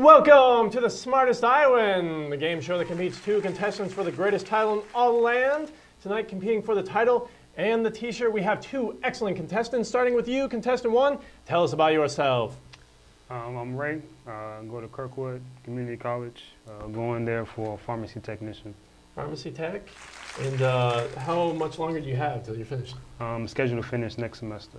Welcome to the Smartest Iowan, the game show that competes two contestants for the greatest title in all the land. Tonight, competing for the title and the t-shirt, we have two excellent contestants. Starting with you, contestant one, tell us about yourself. I'm Ray. I go to Kirkwood Community College, going there for a pharmacy technician. Pharmacy tech. And how much longer do you have till you're finished? I'm scheduled to finish next semester.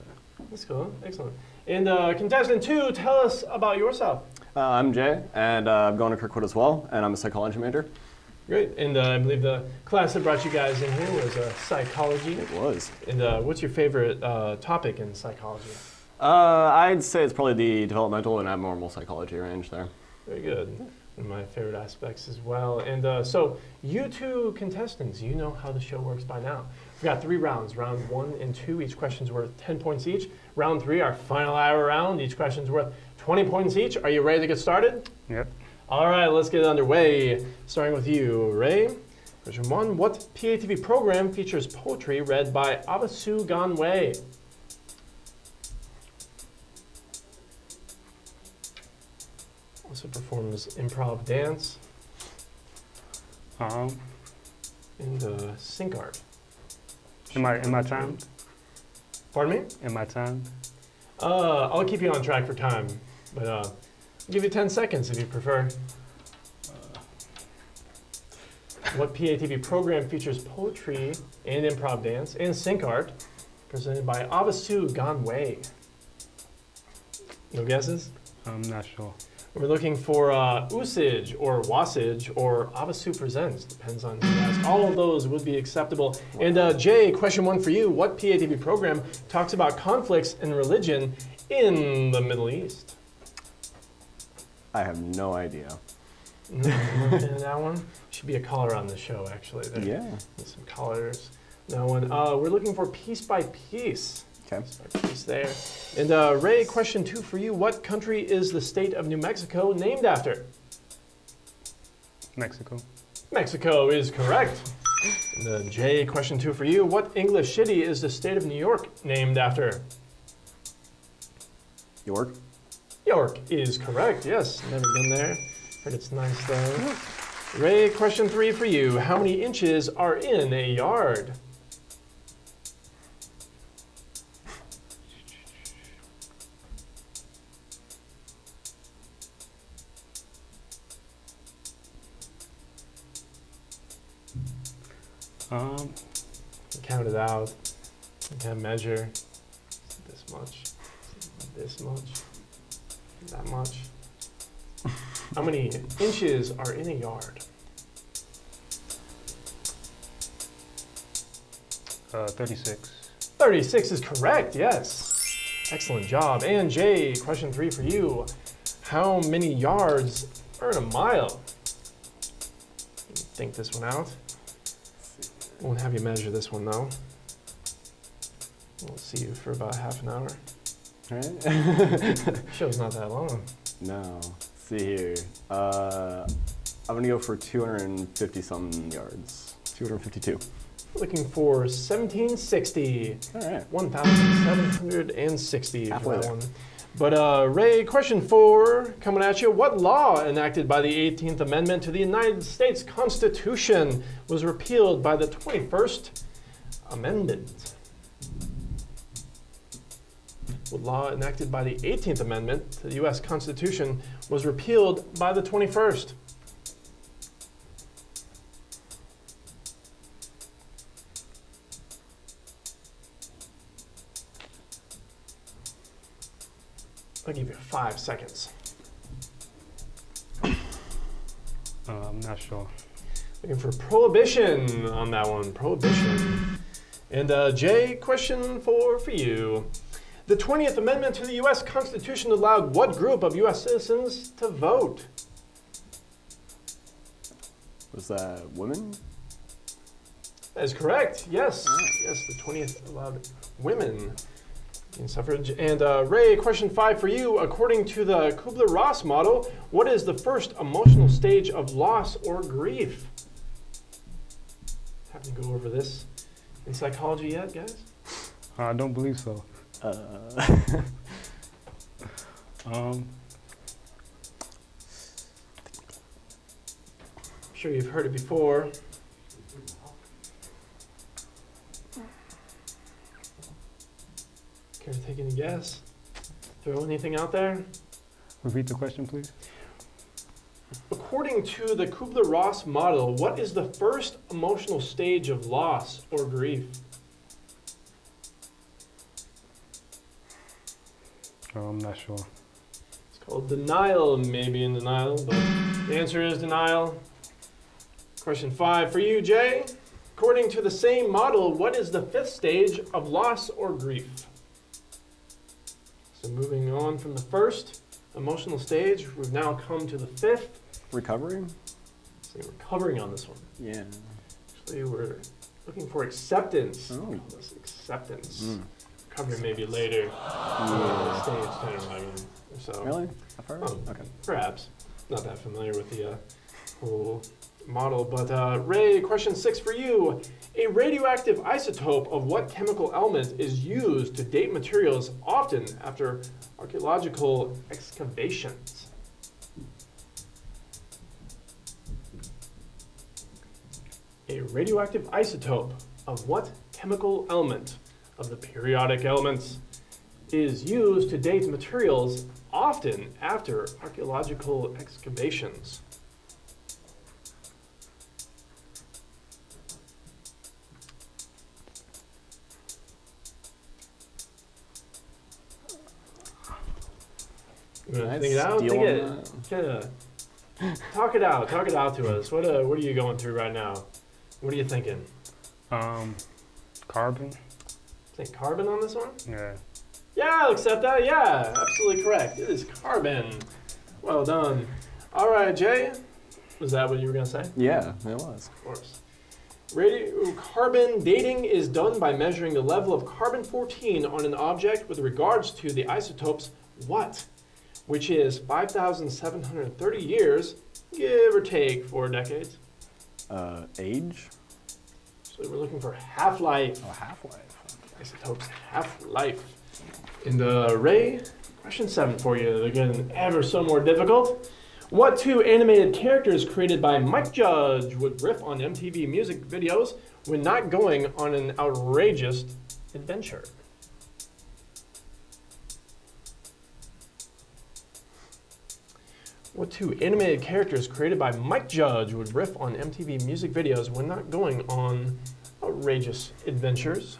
That's cool. Excellent. And contestant two, tell us about yourself. I'm Jay, and I'm going to Kirkwood as well, and I'm a psychology major. Great. And I believe the class that brought you guys in here was psychology. It was. And what's your favorite topic in psychology? I'd say it's probably the developmental and abnormal psychology range there. Very good. One of my favorite aspects as well. And so you two contestants, you know how the show works by now. We've got 3 rounds, round 1 and 2. Each question's worth 10 points each. Round 3, our final hour round. Each question's worth 20 points each. Are you ready to get started? Yep. All right, let's get underway. Starting with you, Ray. Question 1, what PATV program features poetry read by Abasu Ganwei? Also performs improv dance and sync art. Am I timed? Pardon me? Am I timed? I'll keep you on track for time, but I'll give you 10 seconds if you prefer. What PATV program features poetry and improv dance and sync art presented by Abasu Ganwei? No guesses? I'm not sure. We're looking for Usage or Wasage or Abasu Presents. Depends on who you ask. All of those would be acceptable. And Jay, question 1 for you. What PATV program talks about conflicts and religion in the Middle East? I have no idea. No, that one? Should be a caller on the show, actually. There. Yeah. Need some callers. That one. We're looking for Piece by Piece. Okay. Piece there. And Ray, question 2 for you. What country is the state of New Mexico named after? Mexico. Mexico is correct. And then Jay, question 2 for you. What English city is the state of New York named after? York. York is correct, yes. Never been there. Heard it's nice though. Ray, question 3 for you. How many inches are in a yard? Count it out. You can measure this much, this much, that much. How many inches are in a yard? 36. 36 is correct, yes. Excellent job. And Jay, question 3 for you. How many yards are in a mile? Think this one out. Won't have you measure this one though. We'll see you for about half an hour. All right. Show's not that long. No. Let's see here. I'm going to go for 250 something yards. 252. Looking for 1760. All right. 1,760 Halfway for that there. one. But Ray, question 4 coming at you. What law enacted by the 18th Amendment to the United States Constitution was repealed by the 21st Amendment? What law enacted by the 18th Amendment to the U.S. Constitution was repealed by the 21st? I'll give you 5 seconds. I'm not sure. Looking for prohibition on that one. Prohibition. And Jay, question 4 for you. The 20th Amendment to the U.S. Constitution allowed what group of U.S. citizens to vote? Was that women? That is correct. Yes. Yes, the 20th allowed women in suffrage. And Ray, question 5 for you. According to the Kubler-Ross model, what is the first emotional stage of loss or grief? Haven't to go over this in psychology yet, guys? I don't believe so. sure you've heard it before. Care to take any guess? Throw anything out there? Repeat the question, please. According to the Kubler-Ross model, what is the first emotional stage of loss or grief? Oh, I'm not sure. It's called denial, maybe in denial, but the answer is denial. Question 5 for you, Jay. According to the same model, what is the fifth stage of loss or grief? So moving on from the first emotional stage, we've now come to the fifth. Recovery? So we're covering on this one. Yeah. Actually, we're looking for acceptance. Oh. This acceptance. Recovery maybe later. Stage 10 or 11 or so. Really? I've heard? Oh, Okay. perhaps. Not that familiar with the whole model. But Ray, question 6 for you. A radioactive isotope of what chemical element is used to date materials often after archaeological excavations? A radioactive isotope of what chemical element of the periodic elements is used to date materials often after archaeological excavations? You want to think it out? Steal Think on it. Talk it out. Talk it out to us. What are you going through right now? What are you thinking? Carbon? Think carbon on this one? Yeah. Yeah, I'll accept that. Yeah, absolutely correct. It is carbon. Well done. All right, Jay. Was that what you were going to say? Yeah, it was. Of course. Radiocarbon dating is done by measuring the level of carbon-14 on an object with regards to the isotope's what? Which is 5,730 years, give or take 4 decades. Age? So we're looking for half-life. Oh, half-life. Isotope's half-life. And Ray, question 7 for you. Again, ever so more difficult. What 2 animated characters created by Mike Judge would riff on MTV music videos when not going on an outrageous adventure? What 2 animated characters created by Mike Judge would riff on MTV music videos when not going on outrageous adventures?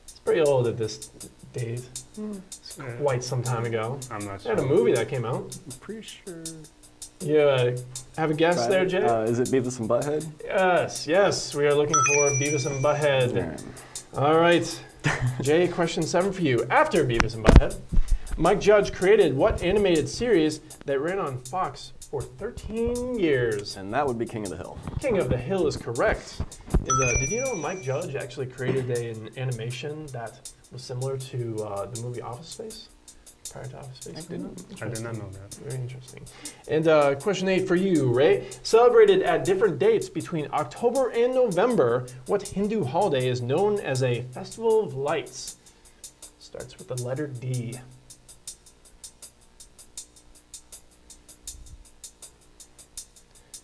It's pretty old at this date. It's quite some time ago. I'm not I sure. had a movie that came out. I'm pretty sure. You have a guess there, Jay? Is it Beavis and Butthead? Yes, we are looking for Beavis and Butthead. Yeah. All right, Jay, question 7 for you. After Beavis and Butthead, Mike Judge created what animated series that ran on Fox for 13 years? And that would be King of the Hill. King of the Hill is correct. And, did you know Mike Judge actually created an animation that was similar to the movie Office Space? Prior to Office Space? I didn't. I did not know that. Very interesting. And question 8 for you, Ray. Celebrated at different dates between October and November, what Hindu holiday is known as a Festival of Lights? Starts with the letter D.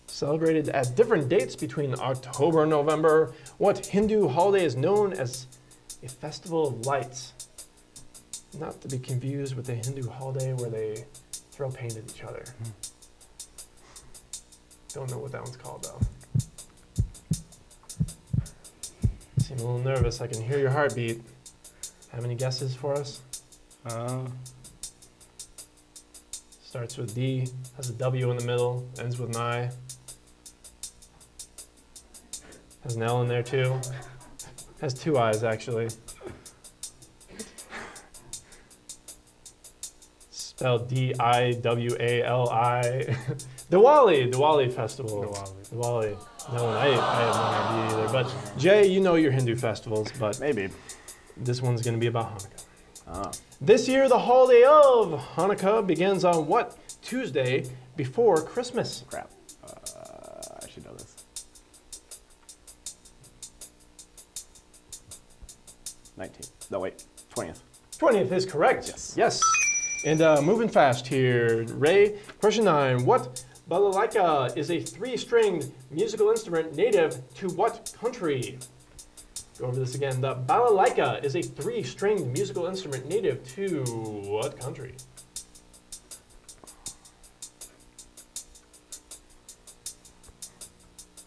Celebrated at different dates between October and November, what Hindu holiday is known as a Festival of Lights? Not to be confused with the Hindu holiday where they throw paint at each other. Don't know what that one's called, though. Seem a little nervous. I can hear your heartbeat. Have any guesses for us? Starts with D, has a W in the middle, ends with an I. Has an L in there, too. Has 2 I's, actually. Spelled D-I-W-A-L-I. Diwali Festival. Diwali. No, I have no idea either. But Jay, you know your Hindu festivals, but Maybe. this one's going to be about Hanukkah. Ah. This year, the holiday of Hanukkah begins on what Tuesday before Christmas? Crap. I should know this. 19th. No, wait. 20th. 20th is correct. Yes. Yes. And moving fast here, Ray. Question 9. What balalaika is a 3-stringed musical instrument native to what country? Go over this again. The balalaika is a 3-stringed musical instrument native to what country?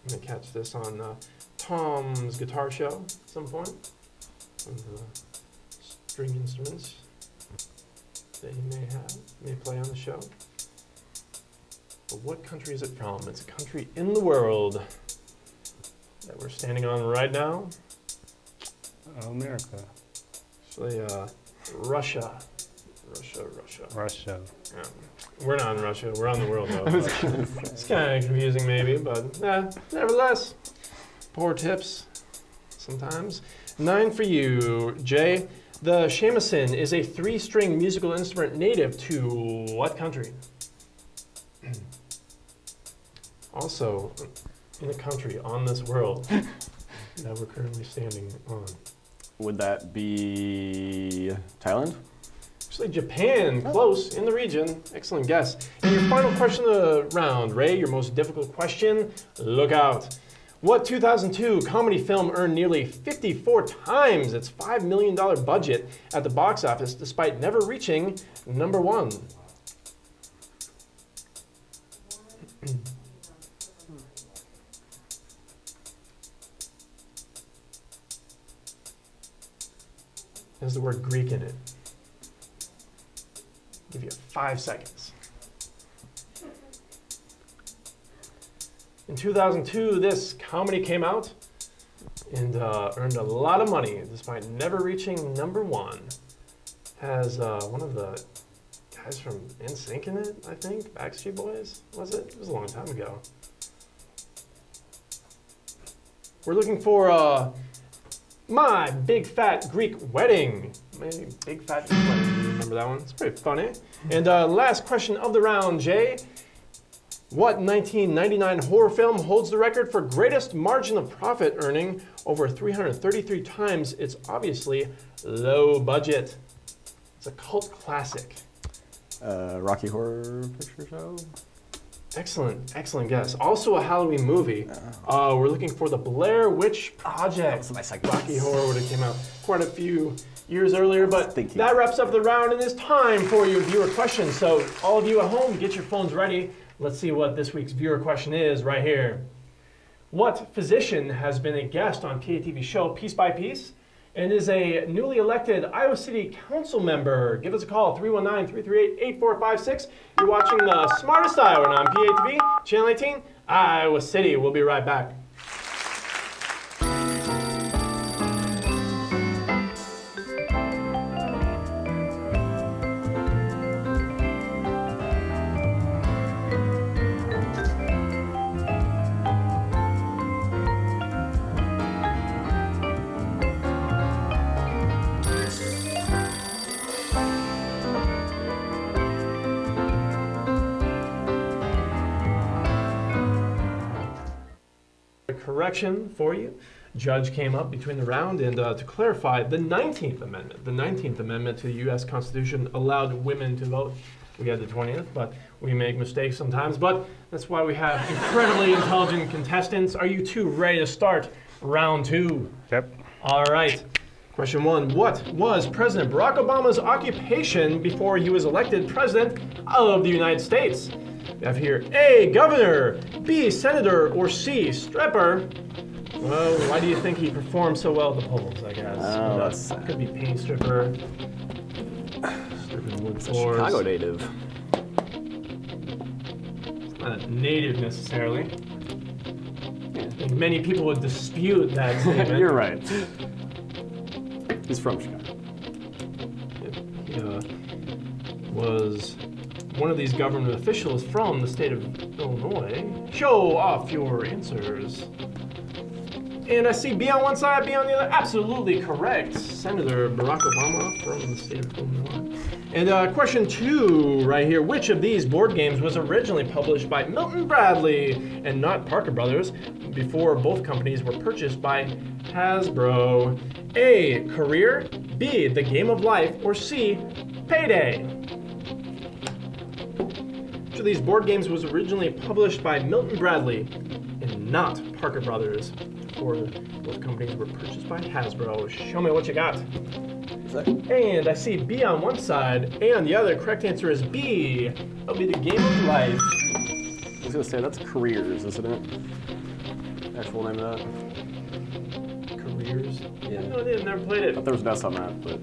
I'm going to catch this on Tom's guitar show at some point. One of the string instruments that he may play on the show. But what country is it from? It's a country in the world that we're standing on right now. America. Actually, Russia. Russia. Yeah. We're not in Russia. We're on the world, though. It's kind of confusing, maybe, but nevertheless, poor tips sometimes. 9 for you, Jay. The shamisen is a 3-string musical instrument native to what country? Also, in a country on this world that we're currently standing on. Would that be Thailand? Actually, Japan, close, in the region. Excellent guess. And your final question of the round, Ray, your most difficult question, look out. What 2002 comedy film earned nearly 54 times its $5 million budget at the box office despite never reaching number 1? There's the word Greek in it. I'll give you 5 seconds. In 2002, this comedy came out and earned a lot of money despite never reaching number 1. Has one of the guys from NSYNC in it, I think? Backstreet Boys, was it? It was a long time ago. We're looking for My Big Fat Greek Wedding. My Big Fat Greek Wedding. You remember that one? It's pretty funny. And last question of the round, Jay. What 1999 horror film holds the record for greatest margin of profit, earning over 333 times its obviously low budget? It's a cult classic. Rocky Horror Picture Show? Excellent, excellent guess. Also a Halloween movie. We're looking for the Blair Witch Project. That was my second Rocky guess. Horror would have came out quite a few years earlier, but thinking. that wraps up the round, and it's time for your viewer questions. So all of you at home, get your phones ready. Let's see what this week's viewer question is right here. What physician has been a guest on PATV show Piece by Piece and is a newly elected Iowa City Council member? Give us a call, 319-338-8456. You're watching the Smartest Iowan on PATV, Channel 18, Iowa City. We'll be right back. Correction for you. Judge came up between the round, and to clarify, the 19th Amendment. The 19th Amendment to the U.S. Constitution allowed women to vote. We had the 20th, but we make mistakes sometimes. But that's why we have incredibly intelligent contestants. Are you two ready to start round 2? Yep. All right. Question 1. What was President Barack Obama's occupation before he was elected President of the United States? We have here A, governor, B, senator, or C, stripper. Well, why do you think he performed so well at the polls, I guess? Could be paint stripper. Stripping wood floors. Chicago native. It's not a native necessarily. I think many people would dispute that statement. You're right. He's from Chicago. He was one of these government officials from the state of Illinois. Show off your answers. And I see B on one side, B on the other. Absolutely correct. Senator Barack Obama from the state of Illinois. And question 2 right here. Which of these board games was originally published by Milton Bradley and not Parker Brothers before both companies were purchased by Hasbro? A, Career, B, The Game of Life, or C, Payday? of these board games was originally published by Milton Bradley and not Parker Brothers, before both companies were purchased by Hasbro? Show me what you got. And I see B on one side, A on the other. Correct answer is B. That'll be the game of life. I was gonna say, that's Careers, isn't it? Actual name of that? Careers? Yeah. No idea, I've never played I it. thought there was an S on that, but...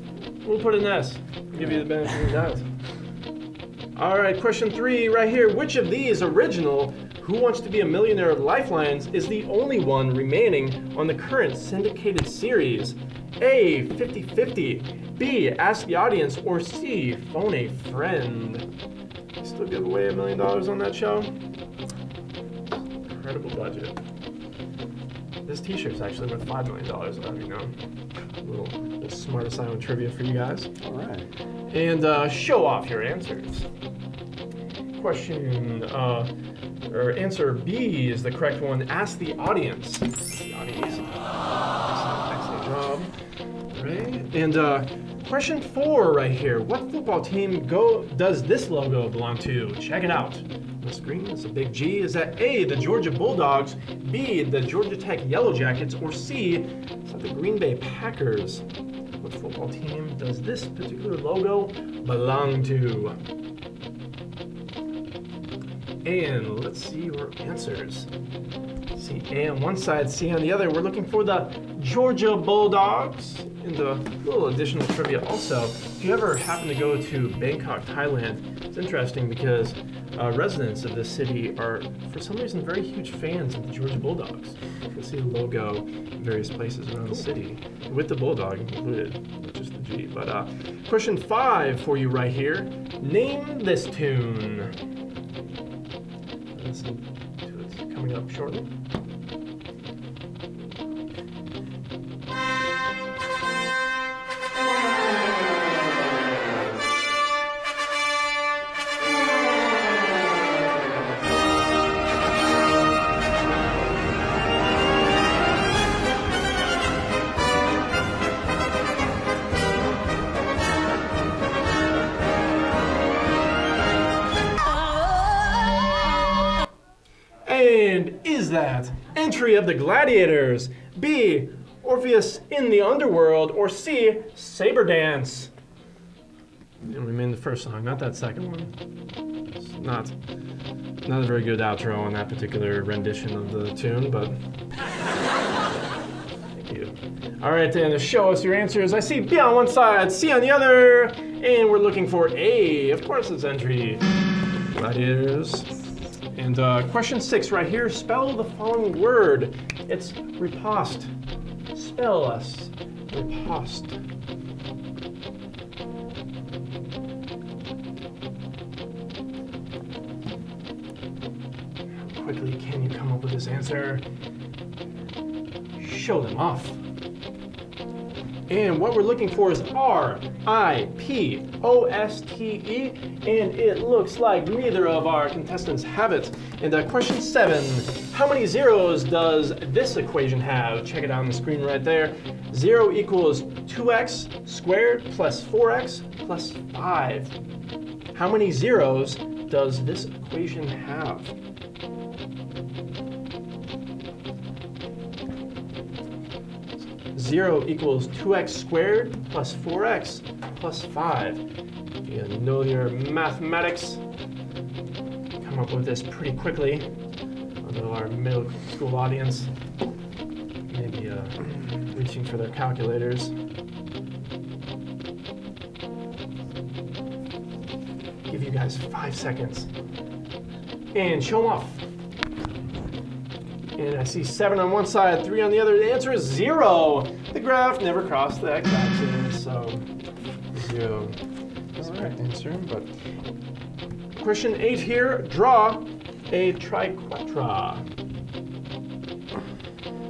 We'll put an S. Give you the benefit of the doubt. All right, question 3 right here. Which of these original Who Wants to Be a Millionaire Lifelines is the only one remaining on the current syndicated series? A, 50-50, B, Ask the Audience, or C, Phone a Friend? You still give away $1 million on that show? Incredible budget. This t-shirt's actually worth $5 million, I'll have you know. A little Smartest Iowan trivia for you guys. All right. And show off your answers. Question, or answer B is the correct one. Ask the audience. The audience. Excellent job. Right. And question 4 right here. What football team does this logo belong to? Check it out. On the screen, it's a big G. Is that A, the Georgia Bulldogs, B, the Georgia Tech Yellow Jackets, or C, is that the Green Bay Packers? What football team does this particular logo belong to? And let's see your answers. See A on one side, C on the other. We're looking for the Georgia Bulldogs. And a little additional trivia also, if you ever happen to go to Bangkok, Thailand, it's interesting because residents of this city are, for some reason, very huge fans of the Georgia Bulldogs. You can see the logo in various places around the city, with the Bulldog included, not just the G. But question 5 for you right here. Name this tune. Listen to it coming up shortly. And is that Entry of the Gladiators, B, Orpheus in the Underworld, or C, Saber Dance? And we mean the first song, not that second one. It's not a very good outro on that particular rendition of the tune, but thank you. All right, then, to show us your answers, I see B on one side, C on the other, and we're looking for A. Of course, it's Entry Gladiators. And question 6 right here, spell the following word. It's riposte. Spell us riposte. How quickly can you come up with this answer? Show them off. And what we're looking for is R-I-P-O-S-T-E, and it looks like neither of our contestants have it. And question 7, how many zeros does this equation have? Check it out on the screen right there. 0 equals 2x squared plus 4x plus 5. How many zeros does this equation have? Zero equals 2x squared plus 4x plus 5. You know your mathematics. Come up with this pretty quickly. Although our middle school audience may be reaching for their calculators. Give you guys 5 seconds. And show them off. And I see 7 on one side, 3 on the other. The answer is 0. The graph never crossed the x-axis, so 0 is the correct answer. But question 8 here, draw a triquetra.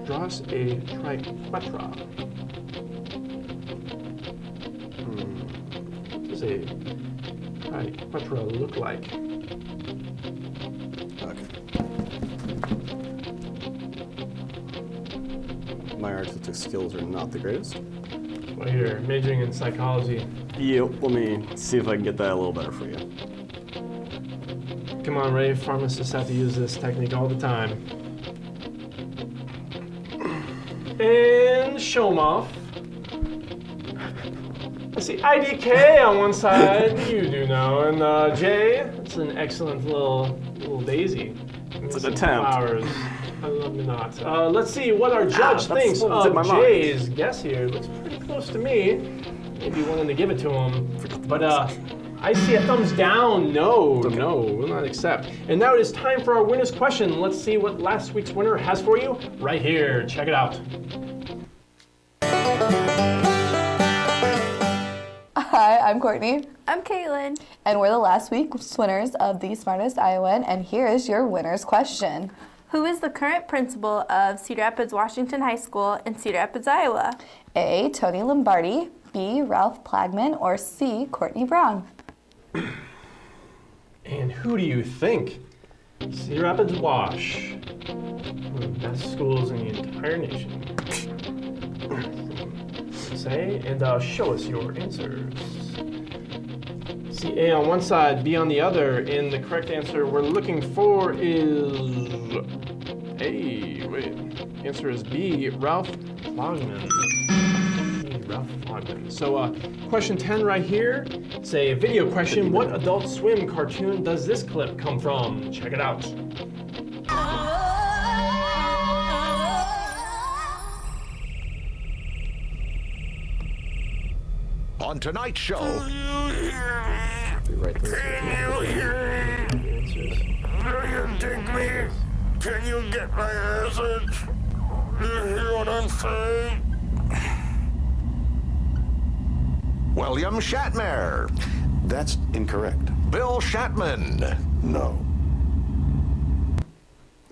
Draw us a triquetra. What does a triquetra look like? My artistic skills are not the greatest. Well, you're majoring in psychology. Yep, let me see if I can get that a little better for you. come on, Ray. Pharmacists have to use this technique all the time. And show 'em off. I see IDK on one side. You do know. And Jay, it's an excellent little daisy. It's an attempt. Flowers. I love me not. Let's see what our judge thinks of Jay's guess here. Looks pretty close to me. Maybe willing to give it to him. But I see a thumbs down. No, will not accept. And now it is time for our winner's question. Let's see what last week's winner has for you right here. Check it out. Hi, I'm Courtney. I'm Caitlin. And we're the last week's winners of the Smartest Iowan, and here is your winner's question. Who is the current principal of Cedar Rapids Washington High School in Cedar Rapids, Iowa? A. Tony Lombardi, B. Ralph Plagman, or C. Courtney Brown? And who do you think? Cedar Rapids Wash. One of the best schools in the entire nation. Say, and show us your answers. See A on one side, B on the other, and the correct answer we're looking for is A. Wait, answer is B, Ralph Plagman. Ralph Plagman. So, question 10 right here. It's a video question. What Adult Swim cartoon does this clip come from? Check it out. On tonight's show. Right there. Do you dig me? Can you get my message? Do you hear what I'm saying? William Shatner. That's incorrect. Bill Shatman. No.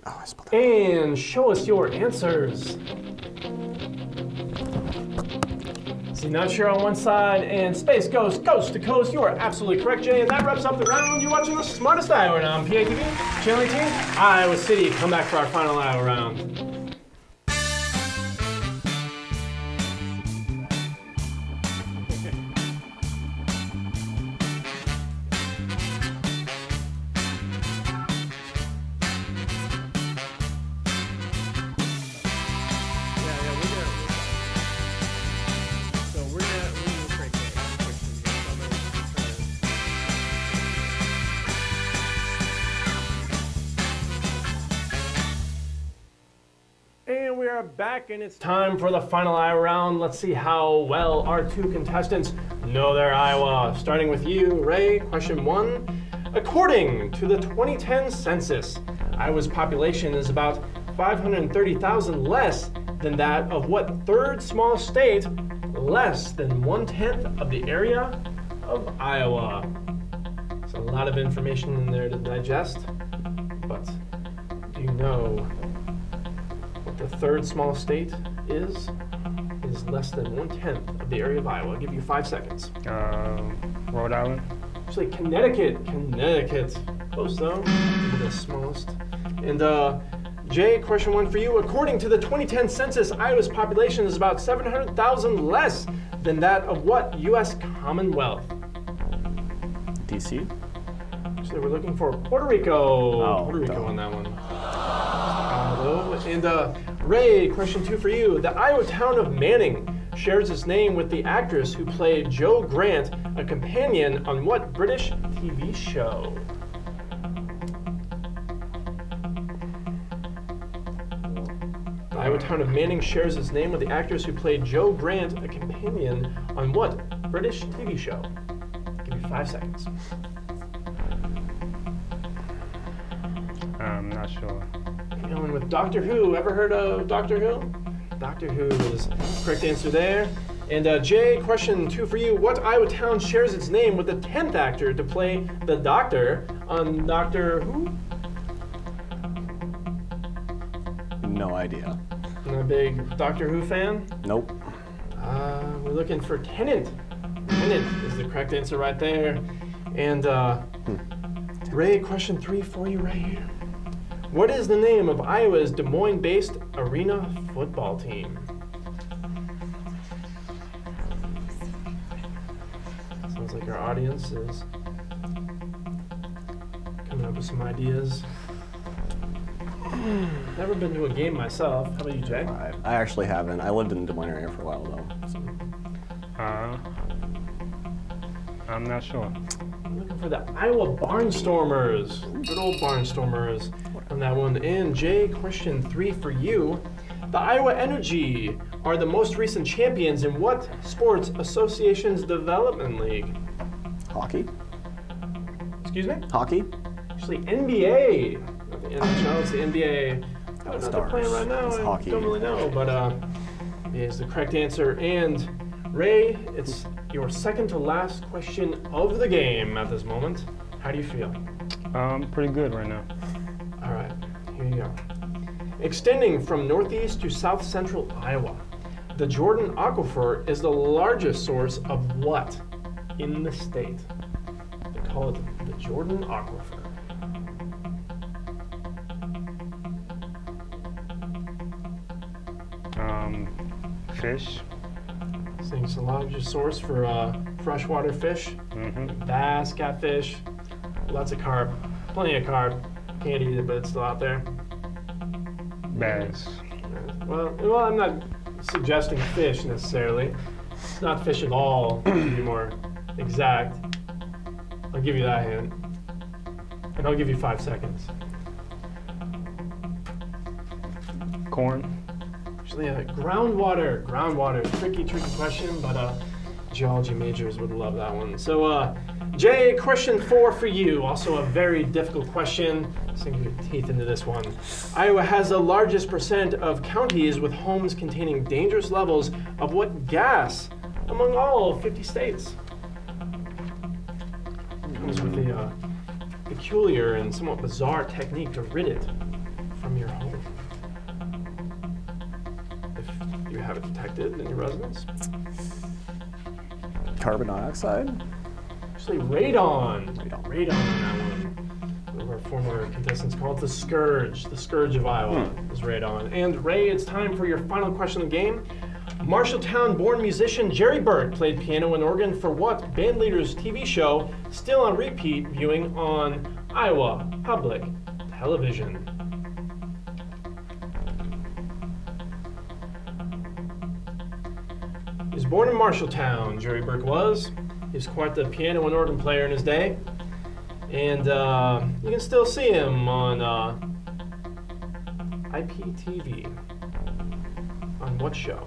Oh, I spelled that. And show us your answers. See, not sure on one side, and Space Ghost, coast to coast. You are absolutely correct, Jay, and that wraps up the round. You're watching the Smartest Iowan on PATV, Channel 18, Iowa City. Come back for our final Iowa round. And we are back, and it's time for the final Iowa round. Let's see how well our two contestants know their Iowa. Starting with you, Ray, question 1. According to the 2010 census, Iowa's population is about 530,000 less than that of what third smallest state, less than 1/10 of the area of Iowa? There's a lot of information in there to digest, but do you know the third smallest state is less than 1/10 of the area of Iowa? I'll give you 5 seconds. Rhode Island. Actually, Connecticut. Close though. The smallest. And Jay, question 1 for you. According to the 2010 census, Iowa's population is about 700,000 less than that of what U.S. Commonwealth? DC? Actually, we're looking for Puerto Rico. Oh, Puerto Rico duh. on that one. And Ray, question 2 for you. The Iowa town of Manning shares its name with the actress who played Jo Grant, a companion on what British TV show? The Iowa town of Manning shares its name with the actress who played Jo Grant, a companion on what British TV show? I'll give you 5 seconds. I'm not sure. Going with Doctor Who. Ever heard of Doctor Who? Doctor Who is the correct answer there. And Jay, question 2 for you. What Iowa town shares its name with the 10th actor to play the Doctor on Doctor Who? No idea. Not a big Doctor Who fan? Nope. We're looking for Tennant. Tennant is the correct answer right there. And Ray, question 3 for you right here. What is the name of Iowa's Des Moines-based arena football team? Sounds like our audience is coming up with some ideas. Never been to a game myself. How about you, Jay? I actually haven't. I lived in the Des Moines area for a while, though. So. I'm not sure. I'm looking for the Iowa Barnstormers. Good old Barnstormers on that one. And Jay, question 3 for you. The Iowa Energy are the most recent champions in what sports association's development league? Hockey? Excuse me? Hockey? Actually, NBA. Not the NHL, it's the NBA. I don't know what they're playing right now. It's I hockey. don't really know, but NBA is the correct answer. And Ray, it's your second to last question of the game at this moment. How do you feel? Pretty good right now. All right, here you go. Extending from northeast to south central Iowa, the Jordan Aquifer is the largest source of what in the state? They call it the Jordan Aquifer. Fish. Saying it's the largest source for freshwater fish. Bass, catfish, lots of carp, plenty of carp. Can't eat it, but it's still out there. Bass. Well, I'm not suggesting fish necessarily. It's not fish at all, to be more exact. I'll give you that hint. And I'll give you 5 seconds. Corn. Actually, groundwater. Groundwater. Tricky question, but geology majors would love that one. So, Jay, question 4 for you. Also a very difficult question. Sink your teeth into this one. Iowa has the largest percent of counties with homes containing dangerous levels of what gas among all 50 states? Comes with a peculiar and somewhat bizarre technique to rid it from your home. If you have it detected in your residence. Carbon dioxide? Actually, radon. Radon on that one. One of our former contestants called it the Scourge. The Scourge of Iowa is radon. And Ray, it's time for your final question of the game. Marshalltown-born musician Jerry Burke played piano and organ for what bandleader's TV show, still on repeat viewing on Iowa Public Television? He was born in Marshalltown, Jerry Burke was. He was quite the piano and organ player in his day. And you can still see him on IPTV. On what show?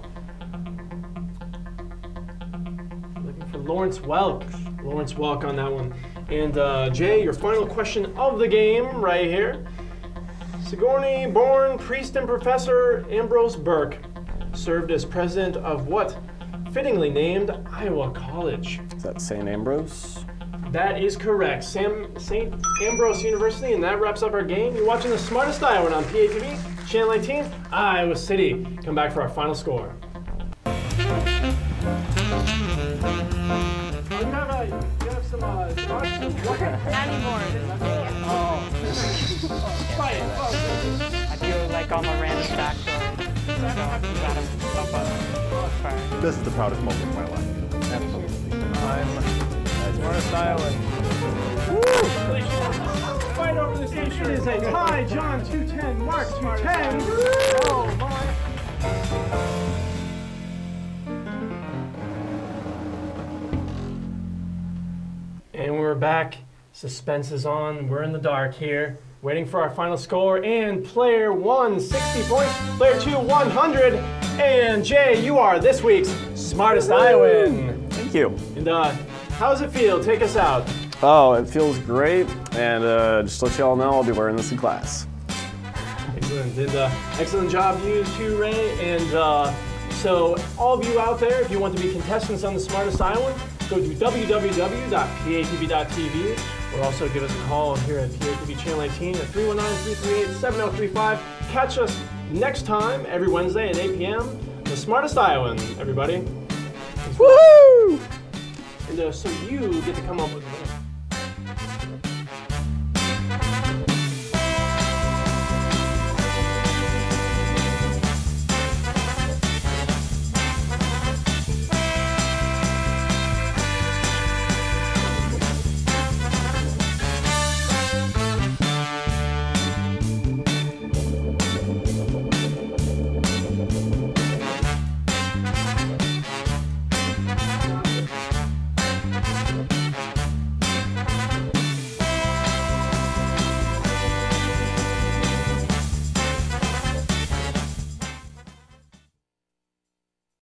Looking for Lawrence Welk. Lawrence Welk on that one. And Jay, your final question of the game right here. Sigourney-born priest and professor Ambrose Burke served as president of what fittingly named Iowa College? Is that St. Ambrose? That is correct. St. Ambrose University, and that wraps up our game. You're watching the Smartest Iowan on PATV, Channel 18, Iowa City. Come back for our final score. You have some what? Not anymore. Fight. I feel like I'm a random factoid. So you gotta help us. This is the proudest moment of my life. Absolutely. I'm Smartest Iowan. Fight over the station is a tie. John 210, Mark 210. Oh my. And we're back. Suspense is on. We're in the dark here, waiting for our final score. And player 1, 60 points. Player 2, 100. And Jay, you are this week's Smartest Iowan. Thank you. And how does it feel? Take us out. Oh, it feels great. And just to let you all know, I'll be wearing this in class. Excellent. And excellent job, you too, Ray. And so all of you out there, if you want to be contestants on the Smartest Iowan, go to www.patv.tv or also give us a call here at PATV Channel 18 at 319-338-7035. Catch us next time, every Wednesday at 8 p.m. The Smartest Iowan, everybody. Woohoo! And so you get to come up with